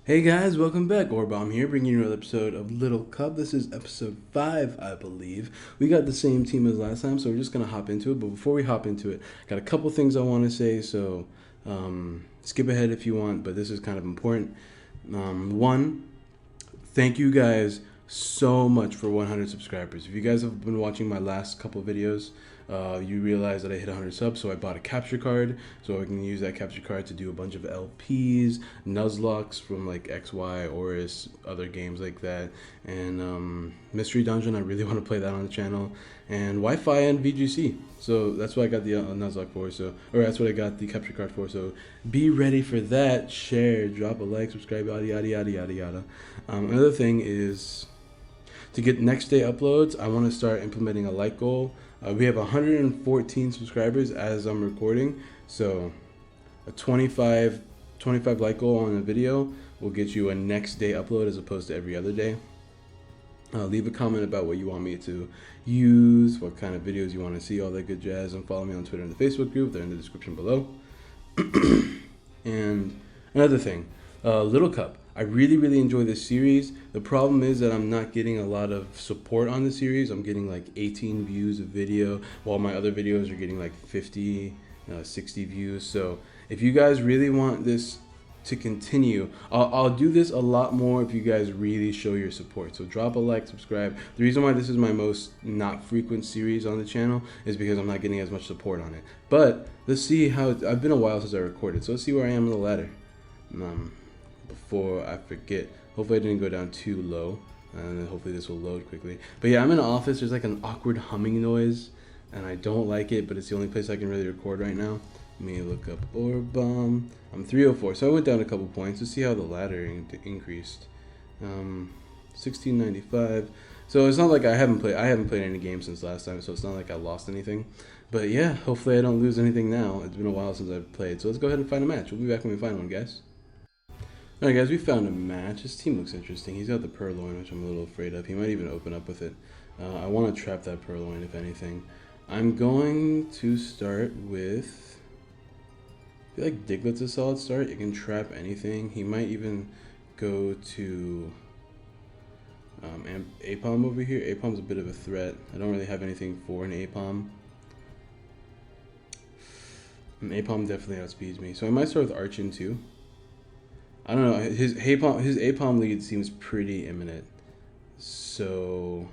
Hey guys, welcome back. Orbom here, bringing you another episode of Little Cup. This is episode 5, I believe. We got the same team as last time, so we're just going to hop into it. But before we hop into it, got a couple things I want to say, so skip ahead if you want, but this is kind of important. One, thank you guys so much for 100 subscribers. If you guys have been watching my last couple videos, you realize that I hit 100 subs, so I bought a capture card, so I can use that capture card to do a bunch of LPs, Nuzlocks from like XY, Oris, other games like that, and Mystery Dungeon. I really want to play that on the channel, and Wi-Fi and VGC. So that's what I got the Nuzlocke for. So, or that's what I got the capture card for. So be ready for that. Share, drop a like, subscribe, yada yada yada yada yada. Another thing is to get next day uploads. I want to start implementing a like goal. We have 114 subscribers as I'm recording, so a 25 like goal on a video will get you a next day upload as opposed to every other day. Leave a comment about what you want me to use, what kind of videos you want to see, all that good jazz, and follow me on Twitter and the Facebook group. They're in the description below. And another thing, Little Cup. I really enjoy this series. The problem is that I'm not getting a lot of support on the series. I'm getting like 18 views a video, while my other videos are getting like 50, 60 views. So if you guys really want this to continue, I'll do this a lot more if you guys really show your support. So drop a like, subscribe. The reason why this is my most not frequent series on the channel is because I'm not getting as much support on it. But let's see how I've been a while since I recorded, so let's see where I am on the ladder. Before I forget, hopefully I didn't go down too low, and hopefully this will load quickly. But yeah, I'm in an office. There's like an awkward humming noise, and I don't like it, but it's the only place I can really record right now. Let me look up Orbom. I'm 304, so I went down a couple points. Let's see how the ladder increased. 1695. So it's not like I haven't played any games since last time, so it's not like I lost anything. But yeah, hopefully I don't lose anything now. It's been a while since I've played, so let's go ahead and find a match. We'll be back when we find one, guys. Alright guys, we found a match. His team looks interesting. He's got the Purloin, which I'm a little afraid of. He might even open up with it. I want to trap that Purloin, if anything. I'm going to start with... I feel like Diglett's a solid start. You can trap anything. He might even go to Aipom over here. Aipom's a bit of a threat. I don't really have anything for an Aipom. And Aipom definitely outspeeds me. So I might start with Archon too. I don't know. His Aipom lead seems pretty imminent. So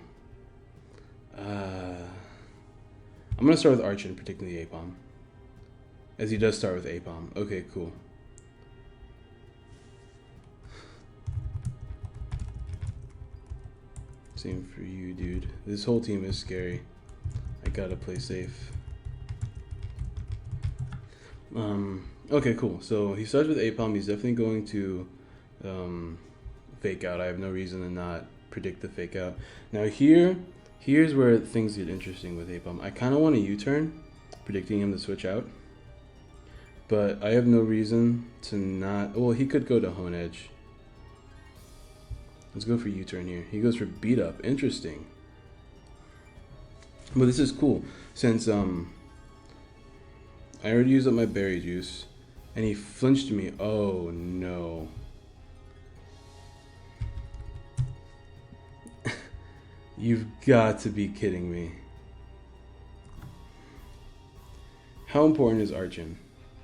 I'm gonna start with Archon, particularly Aipom, as he does start with Aipom. Okay, cool. Same for you, dude. This whole team is scary. I gotta play safe. Okay, cool. So he starts with Aipom. He's definitely going to fake out. I have no reason to not predict the fake out. Now here's where things get interesting with Aipom. I kind of want a U-turn, predicting him to switch out. But I have no reason to not... Well, he could go to Hone Edge. Let's go for U-turn here. He goes for beat up. Interesting. But this is cool, since I already used up my berry juice, and he flinched me. Oh no. You've got to be kidding me. How important is Archon?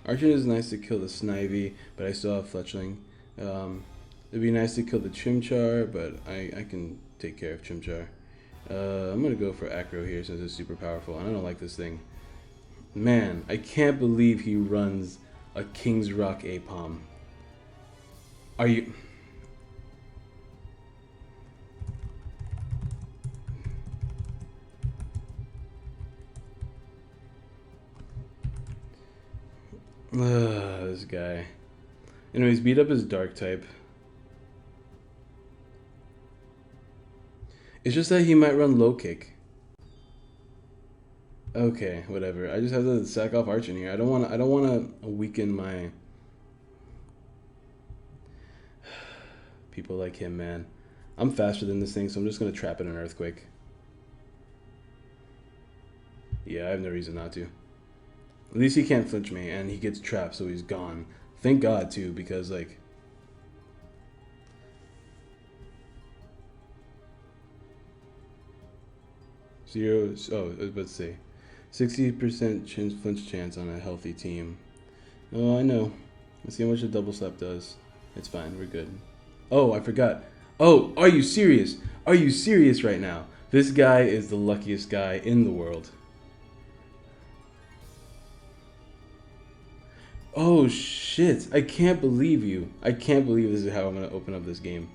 Archon is nice to kill the Snivy, but I still have Fletchling. It'd be nice to kill the Chimchar, but I can take care of Chimchar. I'm gonna go for Acro here since it's super powerful, and I don't like this thing. Man, I can't believe he runs a King's Rock Aipom. Are you... this guy. Anyways, beat up his Dark type. It's just that he might run low kick. Okay, whatever. I just have to sack off Archon here. I don't want to weaken my people like him, man. I'm faster than this thing, so I'm just gonna trap it in Earthquake. Yeah, I have no reason not to. At least he can't flinch me, and he gets trapped, so he's gone. Thank God, too, because, like... Zero. Oh, let's see. 60% flinch chance on a healthy team. Oh, I know. Let's see how much a double slap does. It's fine. We're good. Oh, I forgot. Oh, are you serious? Are you serious right now? This guy is the luckiest guy in the world. Oh, shit. I can't believe you. I can't believe this is how I'm going to open up this game.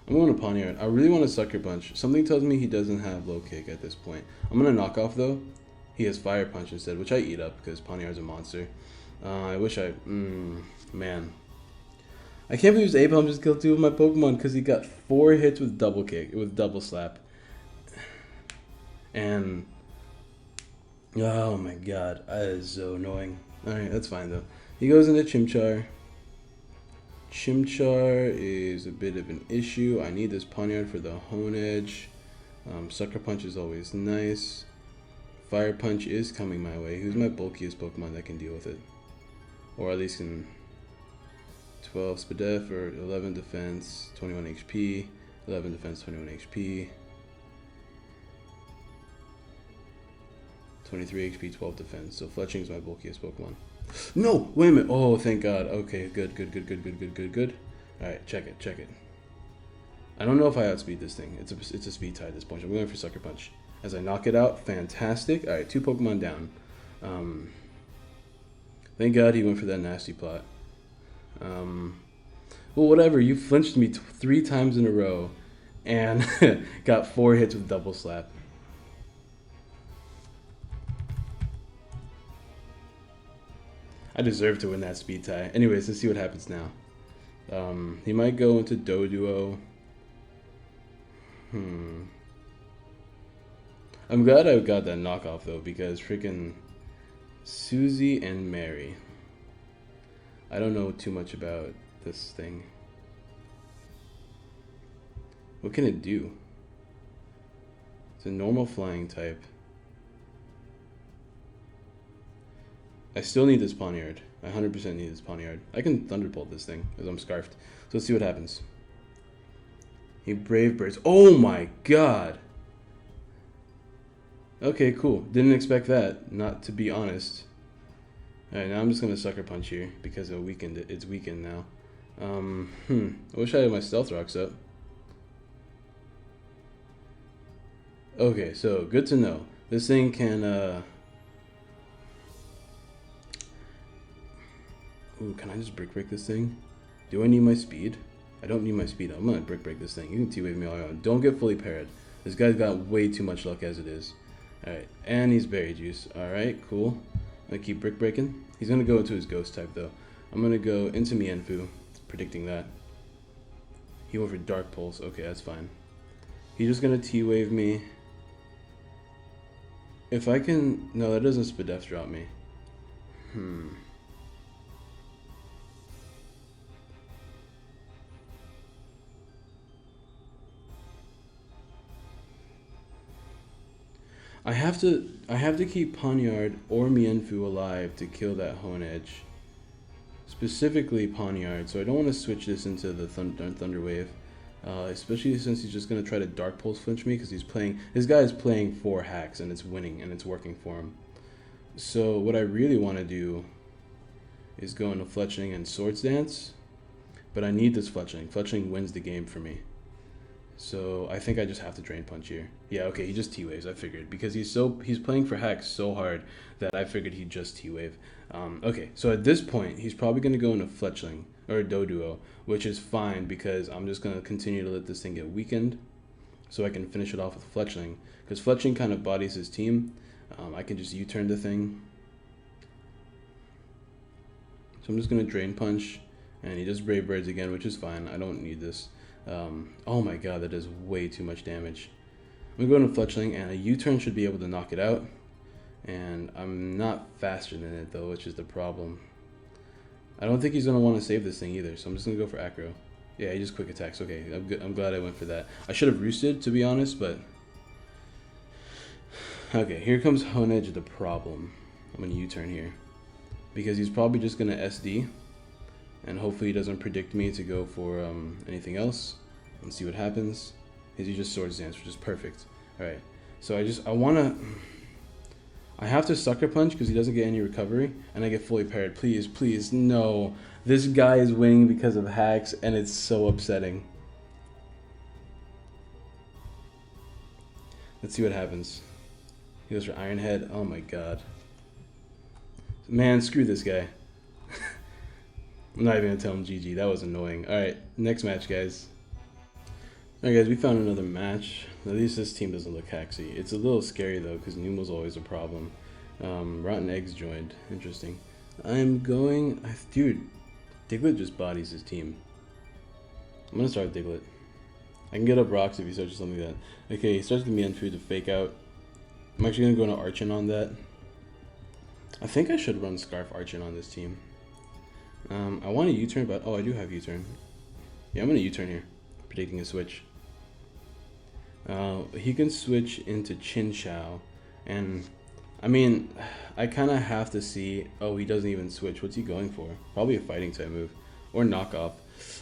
I'm going to Poniard. I really want to Sucker Punch. Something tells me he doesn't have low kick at this point. I'm going to knock off, though. He has Fire Punch instead, which I eat up because Poniard's a monster. I wish I... man. I can't believe Aipom just killed 2 of my Pokemon because he got 4 hits with double kick, with double slap. And... oh my god, that is so annoying. Alright, that's fine though. He goes into Chimchar. Chimchar is a bit of an issue. I need this Poniard for the Hone Edge. Sucker Punch is always nice. Fire Punch is coming my way. Who's my bulkiest Pokemon that can deal with it? Or at least can... 12 Spadef or 11 defense, 21 HP. 11 defense, 21 HP. 23 HP, 12 defense. So Fletching is my bulkiest Pokemon. No! Wait a minute. Oh, thank God. Okay, good. Alright, check it. I don't know if I outspeed this thing. It's a speed tie at this point. I'm going for Sucker Punch. As I knock it out, fantastic. Alright, 2 Pokemon down. Thank God he went for that nasty plot. Well, whatever. You flinched me 3 times in a row and got 4 hits with double slap. I deserve to win that speed tie. Anyways, let's see what happens now. He might go into Doduo. I'm glad I got that knockoff though, because freaking Susie and Mary. I don't know too much about this thing. What can it do? It's a normal flying type. I still need this Poniard. I 100% need this Poniard. I can Thunderbolt this thing because I'm scarfed. So let's see what happens. He Brave Birds. Oh my god! Okay, cool. Didn't expect that, not to be honest. Alright, now I'm just going to Sucker Punch here because it's weakened now. I wish I had my Stealth Rocks up. Okay, so good to know. This thing can, ooh, can I just Brick Break this thing? Do I need my speed? I don't need my speed. I'm gonna Brick Break this thing. You can T-Wave me all you want. Don't get fully parried. This guy's got way too much luck as it is. Alright, and he's Berry Juice. Alright, cool. I'm gonna keep Brick Breaking. He's gonna go into his Ghost type though. I'm gonna go into Mienfoo, predicting that. He went for Dark Pulse. Okay, that's fine. He's just gonna T-Wave me. If I can... no, that doesn't Spadef drop me. I have to keep Poniard or Mienfoo alive to kill that Hone Edge. Specifically Poniard, so I don't want to switch this into the Thunder Wave. Especially since he's just going to try to Dark Pulse flinch me because this guy is playing 4 hacks and it's winning and it's working for him. So what I really want to do is go into Fletching and Swords Dance, but I need this Fletching. Fletching wins the game for me. So I think I just have to Drain Punch here. Yeah, okay, he just T-Waves, I figured. Because he's playing for hacks so hard that I figured he'd just T-Wave. Okay, so at this point, he's probably going to go into Fletchling, or Doduo, which is fine because I'm just going to continue to let this thing get weakened so I can finish it off with Fletchling. Because Fletchling kind of bodies his team. I can just U-turn the thing. So I'm just going to Drain Punch, and he does Brave Birds again, which is fine. I don't need this. Oh my god, that does way too much damage. I'm going to Fletchling, and a U-turn should be able to knock it out. And I'm not faster than it, though, which is the problem. I don't think he's going to want to save this thing either, so I'm just going to go for Acro. Yeah, he just Quick Attacks. Okay, I'm glad I went for that. I should have roosted, to be honest, but... okay, here comes Hone Edge, the problem. I'm going to U-turn here. Because he's probably just going to SD. And hopefully he doesn't predict me to go for anything else. Let's see what happens. He just Swords Dance, which is perfect. Alright, so I have to Sucker Punch because he doesn't get any recovery, and I get fully parried. Please, please, no. This guy is winning because of hacks, and it's so upsetting. Let's see what happens. He goes for Iron Head. Oh my god. Man, screw this guy. I'm not even going to tell him GG. That was annoying. Alright, next match, guys. Alright, guys, we found another match. At least this team doesn't look hacksy. It's a little scary, though, because Numa's always a problem. Rotten Eggs joined. Interesting. Dude, Diglett just bodies his team. I'm going to start with Diglett. I can get up rocks if he starts with something like that. Okay, he starts with Mienfoo to fake out. I'm actually going to go to Archon on that. I think I should run Scarf Archon on this team. I want a U-turn, but... Oh, I do have U-turn. Yeah, I'm going to U-turn here. Predicting a switch. He can switch into Chin Chow. And, I mean, I kind of have to see... Oh, he doesn't even switch. What's he going for? Probably a fighting type move. Or knockoff.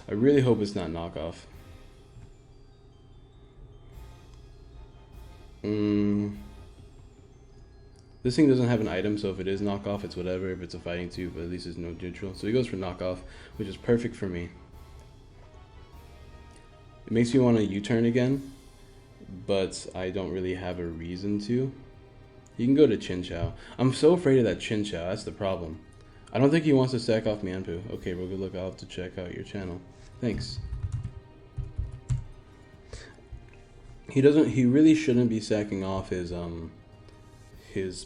I really hope it's not knockoff. This thing doesn't have an item, so if it is knockoff, it's whatever. If it's a fighting too, but at least it's no neutral. So he goes for knockoff, which is perfect for me. It makes me want to U-turn again, but I don't really have a reason to. He can go to Chin Chow. I'm so afraid of that Chin Chow. That's the problem. I don't think he wants to sack off Mienfoo. Okay, well, good luck. I'll have to check out your channel. Thanks. He really shouldn't be sacking off his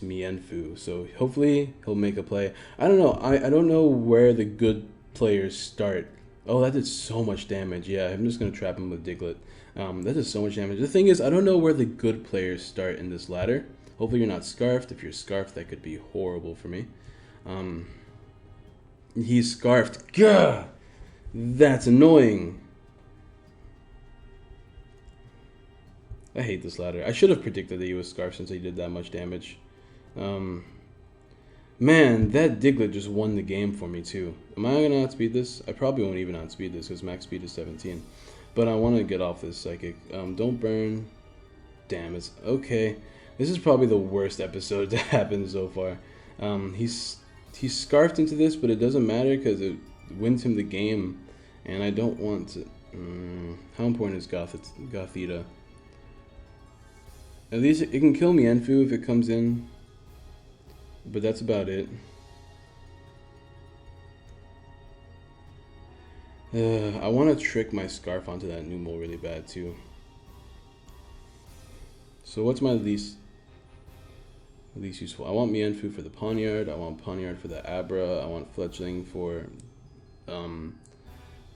Mienfoo, so hopefully he'll make a play. I don't know. I don't know where the good players start. Oh, that did so much damage. Yeah, I'm just gonna trap him with Diglett. That did so much damage. The thing is, I don't know where the good players start in this ladder. Hopefully you're not scarfed. If you're scarfed, that could be horrible for me. He's scarfed. Gah! That's annoying. I hate this ladder. I should have predicted that he was scarfed since he did that much damage. Man, that Diglett just won the game for me too. Am I going to outspeed this? I probably won't even outspeed this because max speed is 17. But I want to get off this psychic. Don't burn. Damn, it's okay. This is probably the worst episode to happen so far. He's scarfed into this, but it doesn't matter because it wins him the game. And I don't want to... how important is Gothita? At least it can kill Mienfoo if it comes in. But that's about it. I want to trick my Scarf onto that Numel really bad too. So what's my least useful? I want Mienfoo for the Poniard. I want Poniard for the Abra. I want Fletchling for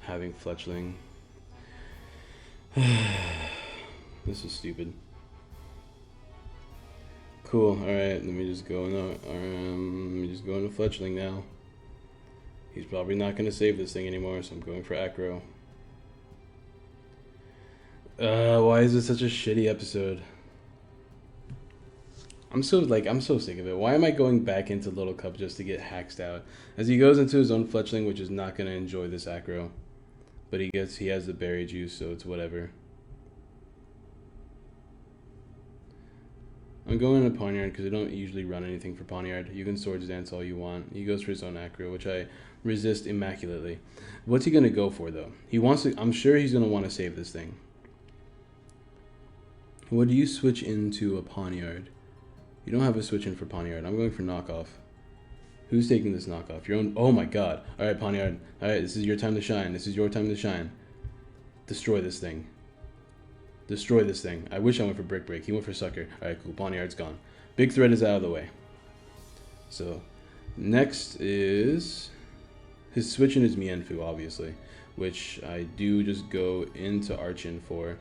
having Fletchling. This is stupid. Cool. All right. Let me just go into Fletchling now. He's probably not going to save this thing anymore, so I'm going for Acro. Why is this such a shitty episode? I'm so sick of it. Why am I going back into Little Cup just to get hacked out? As he goes into his own Fletchling, which is not going to enjoy this Acro. But he has the berry juice, so it's whatever. I'm going into Poniard because I don't usually run anything for Poniard. You can Swords Dance all you want. He goes for his own Acro, which I resist immaculately. What's he going to go for, though? I'm sure he's going to want to save this thing. What do you switch into a Poniard? You don't have a switch in for Poniard. I'm going for knockoff. Who's taking this knockoff? Your own... Oh my god. Alright, Poniard. Alright, this is your time to shine. This is your time to shine. Destroy this thing. Destroy this thing. I wish I went for Brick Break. He went for Sucker. Alright, cool. Poniard's gone. Big Threat is out of the way. So, next is... His switch in is Mienfoo, obviously. Which I do just go into Archon for.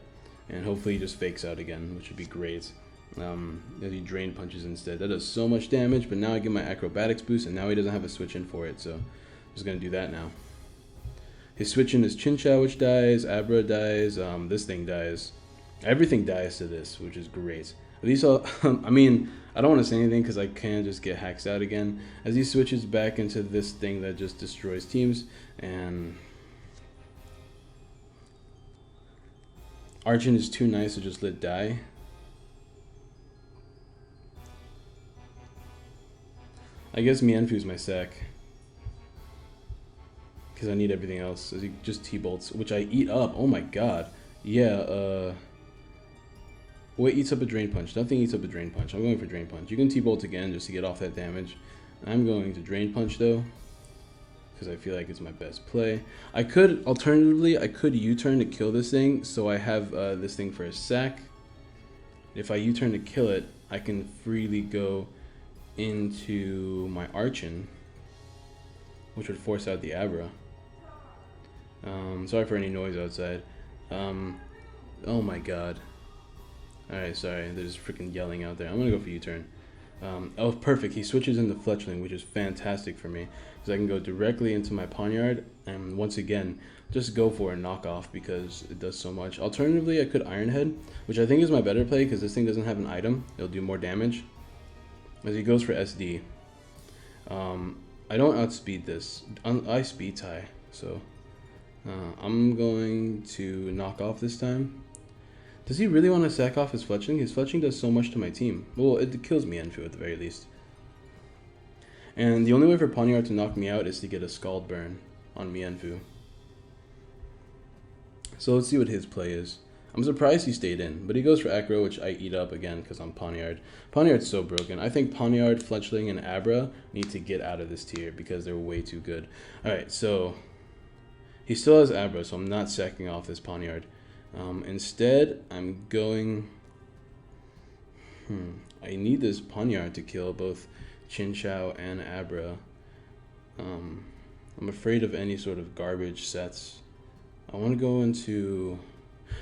And hopefully he just fakes out again, which would be great. As he Drain Punches instead. That does so much damage, but now I get my Acrobatics boost, and now he doesn't have a switch in for it, so I'm just going to do that now. His switch in is Chin Chow, which dies. Abra dies. This thing dies. Everything dies to this, which is great. At least I mean, I don't want to say anything because I can just get hacked out again. As he switches back into this thing that just destroys teams, and Archon is too nice to just let die. I guess Mienfu is my sack. Because I need everything else. As he just T-bolts, which I eat up. Oh my god. Yeah, what eats up a Drain Punch? Nothing eats up a Drain Punch. I'm going for Drain Punch. You can T-bolt again just to get off that damage. I'm going to Drain Punch though, because I feel like it's my best play. I could, alternatively, I could U-turn to kill this thing, so I have this thing for a sack. If I U-turn to kill it, I can freely go into my Archon, which would force out the Abra. Sorry for any noise outside. Oh my god. Alright, sorry, they're just freaking yelling out there. I'm gonna go for U-turn. Oh, perfect. He switches into Fletchling, which is fantastic for me, because I can go directly into my Poniard, and once again, just go for a knockoff because it does so much. Alternatively, I could Iron Head, which I think is my better play because this thing doesn't have an item. It'll do more damage. As he goes for SD. I don't outspeed this. I speed tie, so I'm going to knock off this time. Does he really want to sack off his Fletchling? His Fletchling does so much to my team. Well, it kills me Mienfu at the very least. And the only way for Poniard to knock me out is to get a Scald Burn on Mienfu. So let's see what his play is. I'm surprised he stayed in, but he goes for Acro, which I eat up again because I'm Poniard. Poniard's so broken. I think Poniard, Fletchling, and Abra need to get out of this tier because they're way too good. Alright, so he still has Abra, so I'm not sacking off this Poniard. Instead, I'm going... I need this Poniard to kill both Chinchou and Abra. I'm afraid of any sort of garbage sets. I want to go into...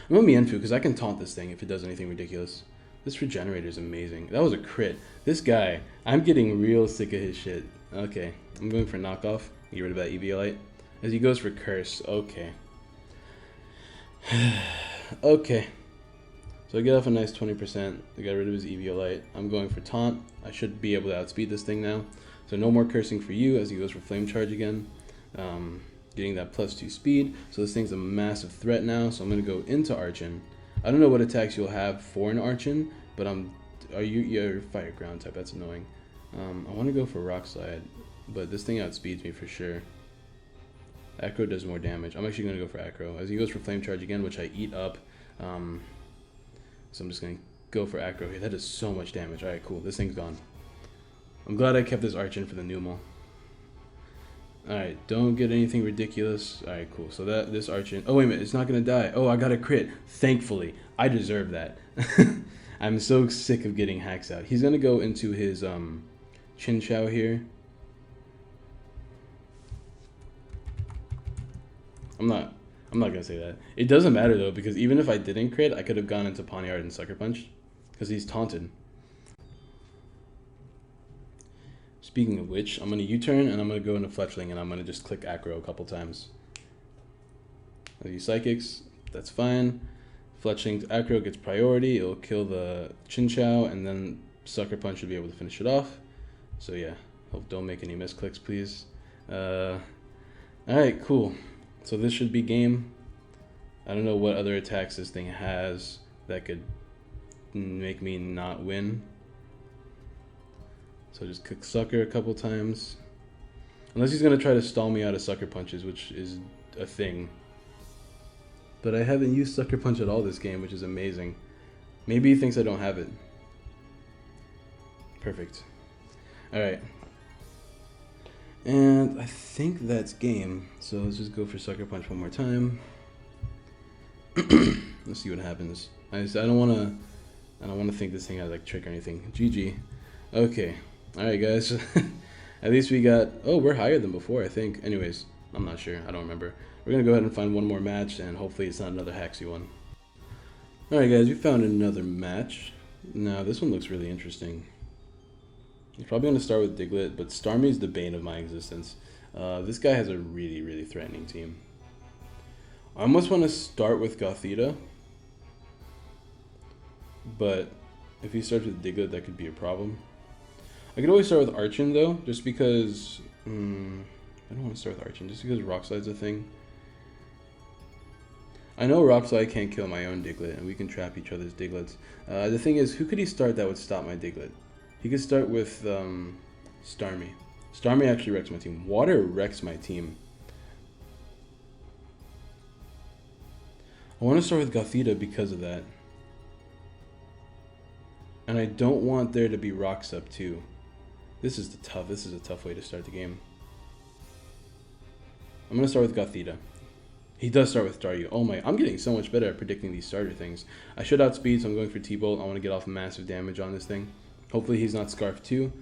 I'm on Mienfu because I can taunt this thing if it does anything ridiculous. This Regenerator is amazing. That was a crit. This guy, I'm getting real sick of his shit. Okay, I'm going for knockoff. Get rid of that Eviolite. As he goes for Curse. Okay. Okay. So I get off a nice 20%. I got rid of his Eviolite. I'm going for taunt. I should be able to outspeed this thing now. So no more cursing for you as he goes for Flame Charge again. Getting that +2 speed. So this thing's a massive threat now. So I'm going to go into Archon. I don't know what attacks you'll have for an Archon, but you're Fire Ground type. That's annoying. I want to go for Rock Slide, but this thing outspeeds me for sure. Acro does more damage. I'm actually going to go for Acro. As he goes for Flame Charge again, which I eat up. So I'm just going to go for Acro here. That does so much damage. Alright, cool. This thing's gone. I'm glad I kept this Archon for the Numal. Alright, don't get anything ridiculous. Alright, cool. So this Archon... Oh, wait a minute. It's not going to die. Oh, I got a crit. Thankfully. I deserve that. I'm so sick of getting hacks out. He's going to go into his Chinchou here. I'm not gonna say that. It doesn't matter though, because even if I didn't crit, I could have gone into Poniard and Sucker Punch, because he's taunted. Speaking of which, I'm gonna U-turn and I'm gonna go into Fletchling and I'm gonna just click Acro a couple times. I'll use Psychics, that's fine. Fletchling to Acro gets priority, it'll kill the Chinchou, and then Sucker Punch should be able to finish it off. So yeah, hope don't make any misclicks, please. Alright, cool. So this should be game. I don't know what other attacks this thing has that could make me not win. So just kick Sucker a couple times. Unless he's going to try to stall me out of Sucker Punches, which is a thing. But I haven't used Sucker Punch at all this game, which is amazing. Maybe he thinks I don't have it. Perfect. Alright. And I think that's game. So let's just go for Sucker Punch one more time. Let's see what happens. I don't want to think this thing has like trick or anything. GG. Okay. All right, guys. At least we got. Oh, we're higher than before, I think. Anyways, I'm not sure. I don't remember. We're gonna go ahead and find one more match, and hopefully it's not another Haxy one. All right, guys. We found another match. Now this one looks really interesting. He's probably going to start with Diglett, but Starmie is the bane of my existence. This guy has a really, really threatening team. I almost want to start with Gothita, but if he starts with Diglett, that could be a problem. I could always start with Archon, though, just because... I don't want to start with Archon, just because Rock Slide's a thing. I know Rock Slide can't kill my own Diglett, and we can trap each other's Diglets. The thing is, who could he start that would stop my Diglett? He could start with Starmie. Starmie actually wrecks my team. Water wrecks my team. I want to start with Gothita because of that. And I don't want there to be Rocks up too. This is a tough way to start the game. I'm going to start with Gothita. He does start with Staryu. Oh my, I'm getting so much better at predicting these starter things. I should outspeed, so I'm going for T-Bolt. I want to get off massive damage on this thing. Hopefully he's not Scarf too.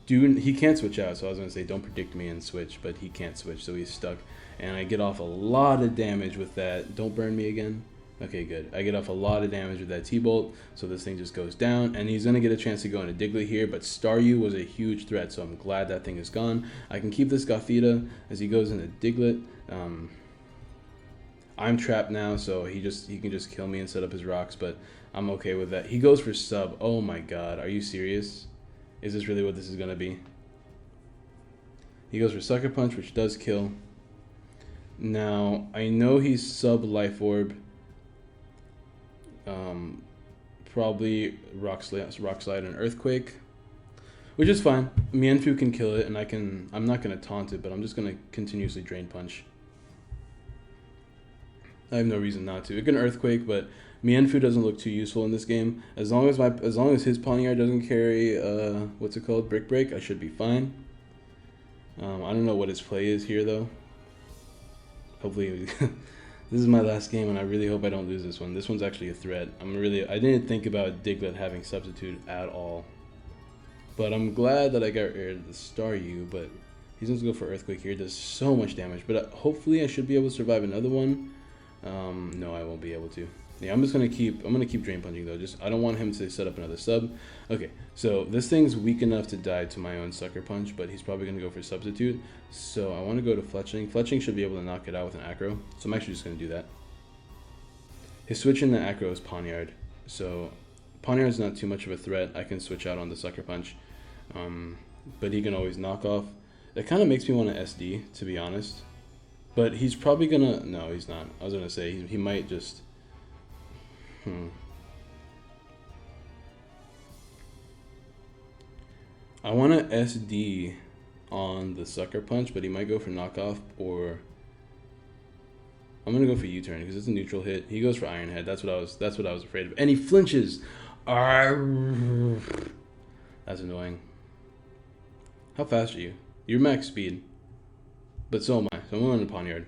He can't switch out, so I was going to say don't predict me and switch, but he can't switch, so he's stuck. And I get off a lot of damage with that. Don't burn me again. Okay, good. I get off a lot of damage with that T-Bolt, so this thing just goes down, and he's going to get a chance to go into Diglett here, but Staryu was a huge threat, so I'm glad that thing is gone. I can keep this Gothita as he goes into Diglett. I'm trapped now, so he can just kill me and set up his rocks, but I'm okay with that. He goes for sub. Oh my god, are you serious? Is this really what this is going to be? He goes for Sucker Punch, which does kill. Now, I know he's sub Life Orb. Probably Rock Slide and Earthquake, which is fine. Mienfoo can kill it, and I'm not going to taunt it, but I'm just going to continuously Drain Punch. I have no reason not to. It can Earthquake, but Mienfoo doesn't look too useful in this game. As long as his Pawniard doesn't carry what's it called, Brick Break, I should be fine. I don't know what his play is here though. Hopefully, this is my last game, and I really hope I don't lose this one. This one's actually a threat. I didn't think about Diglett having Substitute at all, but I'm glad that I got rid of the Staryu. But he's going to go for Earthquake here. It does so much damage, but hopefully I should be able to survive another one. No, I won't be able to. Yeah, I'm gonna keep Drain Punching though. I don't want him to set up another sub. Okay, so this thing's weak enough to die to my own Sucker Punch, but he's probably gonna go for Substitute. So I want to go to Fletchling. Fletchling should be able to knock it out with an Acro, so I'm actually just gonna do that. His switch in the Acro is Pawniard, so Pawniard's not too much of a threat. I can switch out on the Sucker Punch, but he can always knock off. That kind of makes me want to SD, to be honest. But he's probably gonna... No, he's not. I was gonna say, he might just... I want to SD on the Sucker Punch, but he might go for knockoff, or... I'm gonna go for U-turn, because it's a neutral hit. He goes for Iron Head. That's what I was afraid of. And he flinches! Arrgh. That's annoying. How fast are you? You're max speed. But so am I. So I'm going to Pawniard.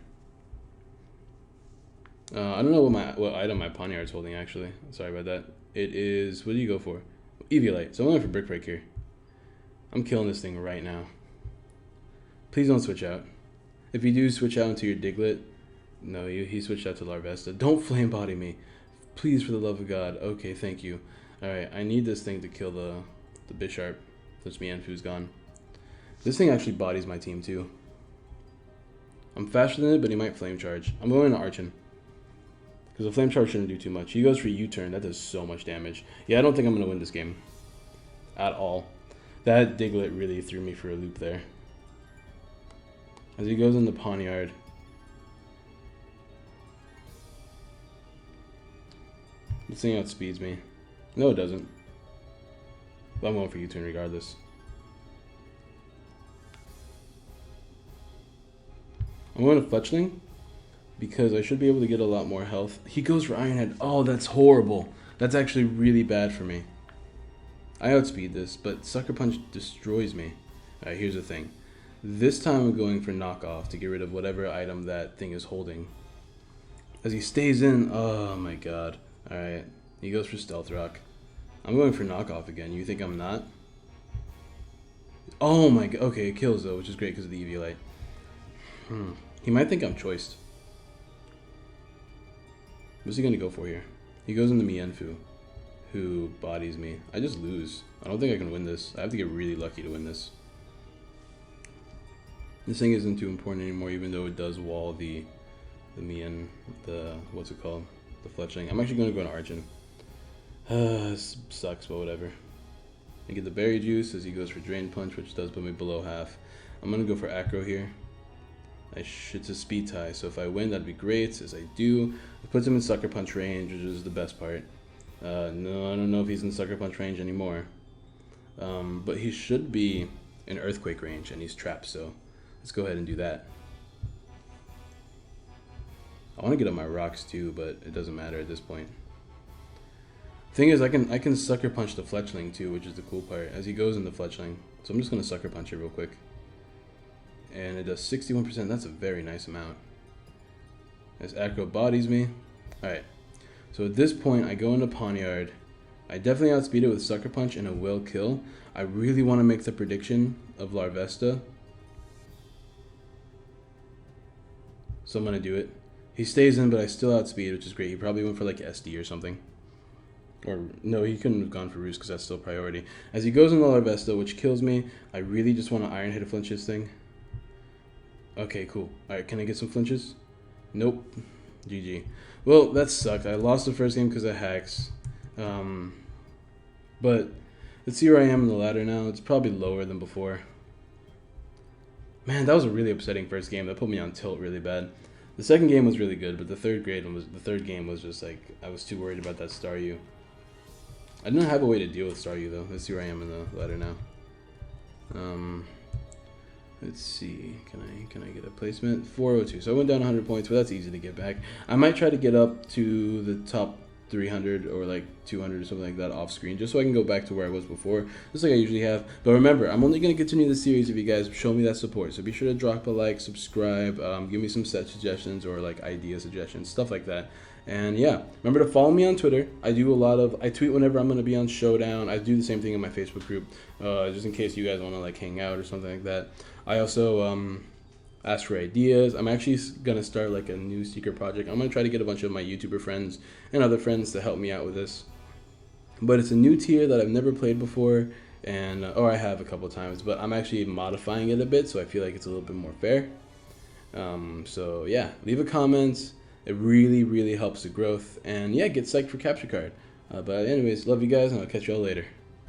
I don't know what item my Pawniard's holding, actually. Sorry about that. It is... What do you go for? Eviolite. So I'm going for Brick Break here. I'm killing this thing right now. Please don't switch out. If you do switch out into your Diglett... No, he switched out to Larvesta. Don't Flame Body me. Please, for the love of God. Okay, thank you. Alright, I need this thing to kill the Bisharp. Since Mienfoo's gone. This thing actually bodies my team, too. I'm faster than it, but he might Flame Charge. I'm going to Archon. Because the Flame Charge shouldn't do too much. He goes for U-turn. That does so much damage. Yeah, I don't think I'm going to win this game. At all. That Diglett really threw me for a loop there. As he goes in the Pawniard. This thing outspeeds me. No, it doesn't. But I'm going for U-turn regardless. I'm going to Fletchling because I should be able to get a lot more health. He goes for Iron Head. Oh, that's horrible. That's actually really bad for me. I outspeed this, but Sucker Punch destroys me. Alright, here's the thing. This time I'm going for Knockoff to get rid of whatever item that thing is holding. As he stays in, oh my god. Alright, he goes for Stealth Rock. I'm going for Knockoff again. You think I'm not? Oh my god. Okay, it kills though, which is great because of the Eviolite. He might think I'm choiced. What's he going to go for here? He goes into Mienfoo, who bodies me. I just lose. I don't think I can win this. I have to get really lucky to win this. This thing isn't too important anymore, even though it does wall the what's it called? The Fletchling. I'm actually going to go to Archon. This sucks, but whatever. I get the Berry Juice as he goes for Drain Punch, which does put me below half. I'm going to go for Acro here. It's a speed tie, so if I win, that'd be great. As I do, it puts him in Sucker Punch range, which is the best part. No, I don't know if he's in Sucker Punch range anymore. But he should be in Earthquake range, and he's trapped, so let's go ahead and do that. I want to get up my rocks too, but it doesn't matter at this point. Thing is, I can Sucker Punch the Fletchling too, which is the cool part, as he goes in the Fletchling. So I'm just going to Sucker Punch it real quick. And it does 61%, that's a very nice amount. As Acro bodies me. Alright, so at this point, I go into Pawniard. I definitely outspeed it with Sucker Punch and it will kill. I really want to make the prediction of Larvesta. So I'm going to do it. He stays in, but I still outspeed, which is great. He probably went for like SD or something. Or, no, he couldn't have gone for Roost because that's still priority. As he goes into Larvesta, which kills me, I really just want to Iron Hit a flinch this thing. Okay, cool. Alright, can I get some flinches? Nope. GG. Well, that sucked. I lost the first game because of hacks. But let's see where I am in the ladder now. It's probably lower than before. Man, that was a really upsetting first game. That put me on tilt really bad. The second game was really good, but the third game was just like, I was too worried about that Staryu. I didn't have a way to deal with Staryu though. Let's see where I am in the ladder now. Let's see, can I get a placement? 402. So I went down 100 points, but that's easy to get back. I might try to get up to the top 300 or like 200 or something like that off screen, just so I can go back to where I was before, just like I usually have. But remember, I'm only going to continue the series if you guys show me that support. So be sure to drop a like, subscribe, give me some set suggestions or like idea suggestions, stuff like that. And yeah, remember to follow me on Twitter. I tweet whenever I'm going to be on Showdown. I do the same thing in my Facebook group, just in case you guys want to like hang out or something like that. I also ask for ideas. I'm actually going to start like a new secret project. I'm going to try to get a bunch of my YouTuber friends and other friends to help me out with this. But it's a new tier that I've never played before, and or I have a couple times, but I'm actually modifying it a bit, so I feel like it's a little bit more fair. So yeah, leave a comment. It really, really helps the growth. And yeah, get psyched for Capture Card. But anyways, love you guys, and I'll catch y'all later.